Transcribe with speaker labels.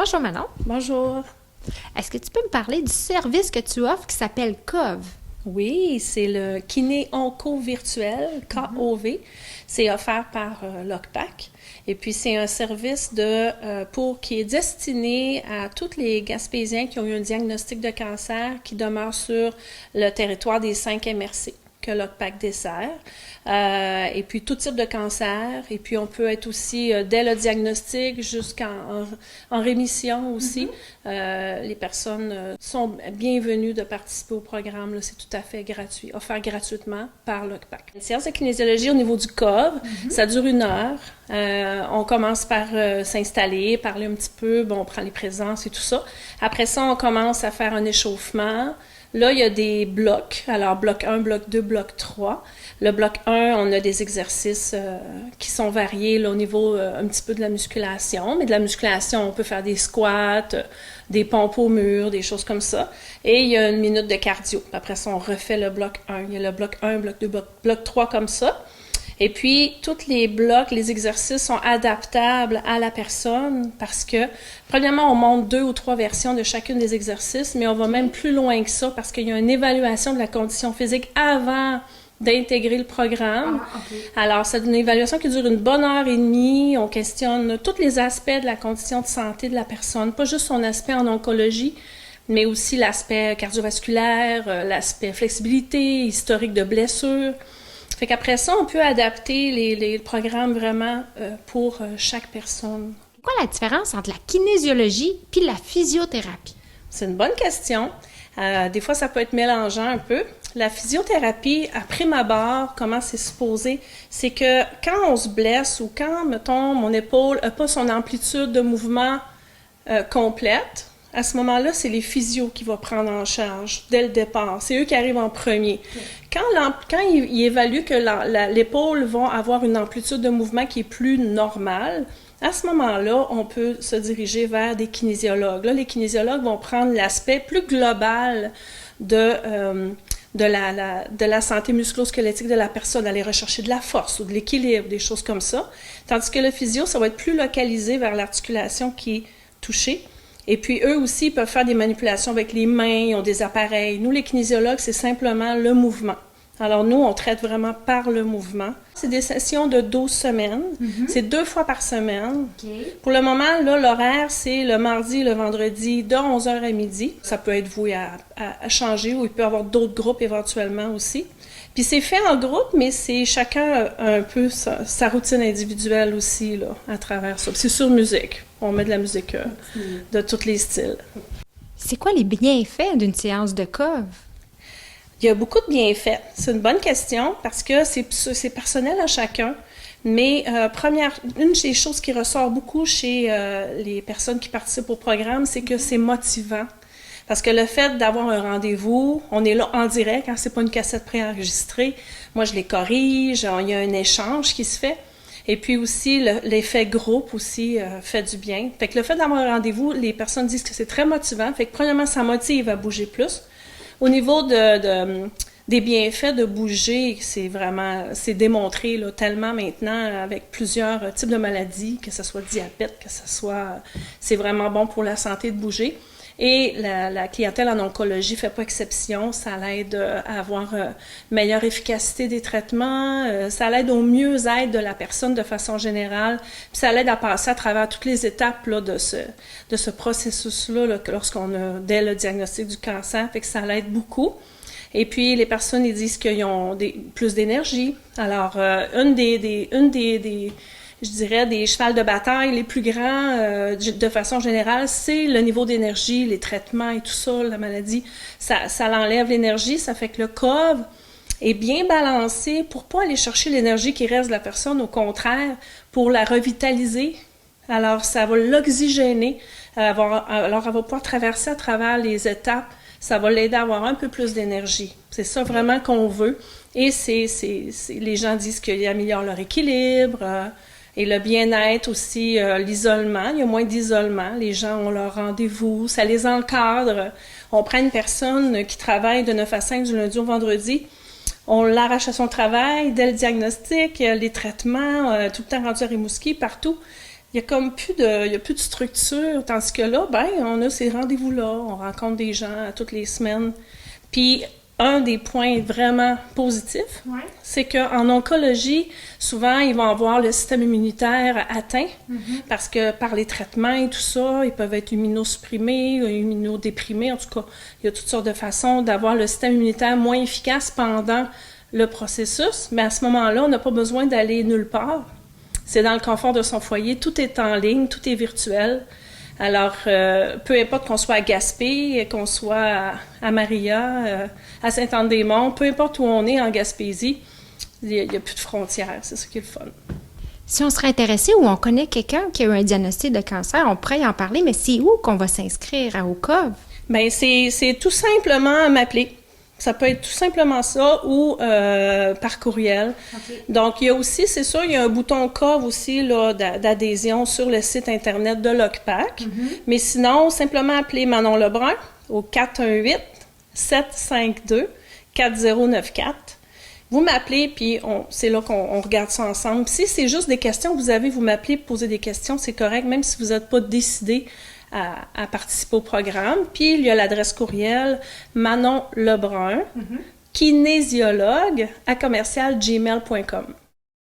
Speaker 1: Bonjour Manon.
Speaker 2: Bonjour.
Speaker 1: Est-ce que tu peux me parler du service que tu offres qui s'appelle COV?
Speaker 2: Oui, c'est le kiné onco virtuel, KOV. C'est offert par LOCPAC. Et puis, c'est un service qui est destiné à tous les Gaspésiens qui ont eu un diagnostic de cancer qui demeurent sur le territoire des 5 MRC que LOCPAC dessert. Et puis, tout type de cancer. Et puis, on peut être aussi, dès le diagnostic jusqu'en rémission aussi. Les personnes sont bienvenues de participer au programme. Là, c'est tout à fait gratuit, offert gratuitement par LOCPAC. Une séance de kinésiologie au niveau du COV, ça dure 1 heure. On commence par s'installer, parler un petit peu, on prend les présences et tout ça. Après ça, on commence à faire un échauffement. Là, il y a des blocs. Alors, bloc 1, bloc 2, bloc 3. Le bloc 1, on a des exercices qui sont variés là, au niveau un petit peu de la musculation. Mais de la musculation, on peut faire des squats, des pompes au mur, des choses comme ça. Et il y a 1 minute de cardio. Après ça, on refait le bloc 1. Il y a le bloc 1, bloc 2, bloc 3 comme ça. Et puis, tous les blocs, les exercices sont adaptables à la personne parce que, premièrement, on montre 2 ou 3 versions de chacune des exercices, mais on va même plus loin que ça parce qu'il y a une évaluation de la condition physique avant d'intégrer le programme. Alors, c'est une évaluation qui dure une bonne heure et demie. On questionne tous les aspects de la condition de santé de la personne, pas juste son aspect en oncologie, mais aussi l'aspect cardiovasculaire, l'aspect flexibilité, historique de blessures. Fait qu'après ça, on peut adapter les programmes vraiment pour chaque personne.
Speaker 1: C'est quoi la différence entre la kinésiologie puis la physiothérapie?
Speaker 2: C'est une bonne question. Des fois, ça peut être mélangeant un peu. La physiothérapie, à prime abord, comment c'est supposé? C'est que quand on se blesse ou quand, mettons, mon épaule n'a pas son amplitude de mouvement complète, à ce moment-là, c'est les physios qui vont prendre en charge dès le départ. C'est eux qui arrivent en premier. Quand ils évaluent que l'épaule va avoir une amplitude de mouvement qui est plus normale, à ce moment-là, on peut se diriger vers des kinésiologues. Là, les kinésiologues vont prendre l'aspect plus global de la santé musculo-squelettique de la personne, aller rechercher de la force ou de l'équilibre, des choses comme ça. Tandis que le physio, ça va être plus localisé vers l'articulation qui est touchée. Et puis, eux aussi, ils peuvent faire des manipulations avec les mains, ils ont des appareils. Nous, les kinésiologues, c'est simplement le mouvement. Alors, nous, on traite vraiment par le mouvement. C'est des sessions de 12 semaines. C'est 2 fois par semaine. Pour le moment, là, l'horaire, c'est le mardi et le vendredi de 11h à midi. Ça peut être voué à changer ou il peut y avoir d'autres groupes éventuellement aussi. Puis c'est fait en groupe, mais c'est chacun un peu sa routine individuelle aussi, là, à travers ça. Puis c'est sur musique. On met de la musique de tous les styles.
Speaker 1: C'est quoi les bienfaits d'une séance de COV?
Speaker 2: Il y a beaucoup de bienfaits. C'est une bonne question parce que c'est personnel à chacun. Mais une des choses qui ressort beaucoup chez les personnes qui participent au programme, c'est que c'est motivant. Parce que le fait d'avoir un rendez-vous, on est là en direct, hein, c'est pas une cassette préenregistrée. Moi, je les corrige, il y a un échange qui se fait. Et puis aussi, l'effet groupe aussi fait du bien. Fait que le fait d'avoir un rendez-vous, les personnes disent que c'est très motivant. Fait que premièrement, ça motive à bouger plus. Au niveau des bienfaits de bouger, c'est démontré là, tellement maintenant avec plusieurs types de maladies, que ce soit diabète, c'est vraiment bon pour la santé de bouger. Et la clientèle en oncologie fait pas exception. Ça l'aide à avoir meilleure efficacité des traitements. Ça l'aide au mieux-être de la personne de façon générale. Puis ça l'aide à passer à travers toutes les étapes là, de ce processus-là là, dès le diagnostic du cancer. Fait que ça l'aide beaucoup. Et puis, les personnes, ils disent qu'ils ont plus d'énergie. Alors, une des je dirais, des chevals de bataille les plus grands, de façon générale, c'est le niveau d'énergie, les traitements et tout ça, la maladie. Ça l'enlève l'énergie, ça fait que le COV est bien balancé pour pas aller chercher l'énergie qui reste de la personne, au contraire, pour la revitaliser. Alors, ça va l'oxygéner, alors elle va pouvoir traverser à travers les étapes, ça va l'aider à avoir un peu plus d'énergie. C'est ça vraiment qu'on veut. Et les gens disent qu'ils améliorent leur équilibre, et le bien-être aussi, l'isolement, il y a moins d'isolement, les gens ont leur rendez-vous, ça les encadre. On prend une personne qui travaille de 9 à 5 du lundi au vendredi, on l'arrache à son travail, dès le diagnostic, les traitements, tout le temps rendu à Rimouski, partout. Il y a comme il y a plus de structure, tandis que là, ben, on a ces rendez-vous-là, on rencontre des gens toutes les semaines. Puis, un des points vraiment positifs, c'est qu'en oncologie, souvent, ils vont avoir le système immunitaire atteint, parce que par les traitements et tout ça, ils peuvent être immunosupprimés, immunodéprimés, en tout cas, il y a toutes sortes de façons d'avoir le système immunitaire moins efficace pendant le processus, mais à ce moment-là, on n'a pas besoin d'aller nulle part. C'est dans le confort de son foyer, tout est en ligne, tout est virtuel. Alors, peu importe qu'on soit à Gaspé, qu'on soit à Maria, à Saint-Anne-des-Monts, peu importe où on est en Gaspésie, il n'y a plus de frontières. C'est ça qui est le fun.
Speaker 1: Si on serait intéressé ou on connaît quelqu'un qui a eu un diagnostic de cancer, on pourrait y en parler, mais c'est où qu'on va s'inscrire au COV?
Speaker 2: Bien, c'est tout simplement m'appeler. Ça peut être tout simplement ça ou par courriel. Okay. Donc, il y a aussi, c'est sûr, il y a un bouton COV aussi là, d'adhésion sur le site Internet de l'OCPAC. Mais sinon, simplement appeler Manon Lebrun au 418-752-4094. Vous m'appelez, puis c'est là qu'on regarde ça ensemble. Si c'est juste des questions que vous avez, vous m'appelez pour poser des questions, c'est correct, même si vous n'êtes pas décidé à participer au programme. Puis, il y a l'adresse courriel Manon Lebrun, kinésiologue @gmail.com.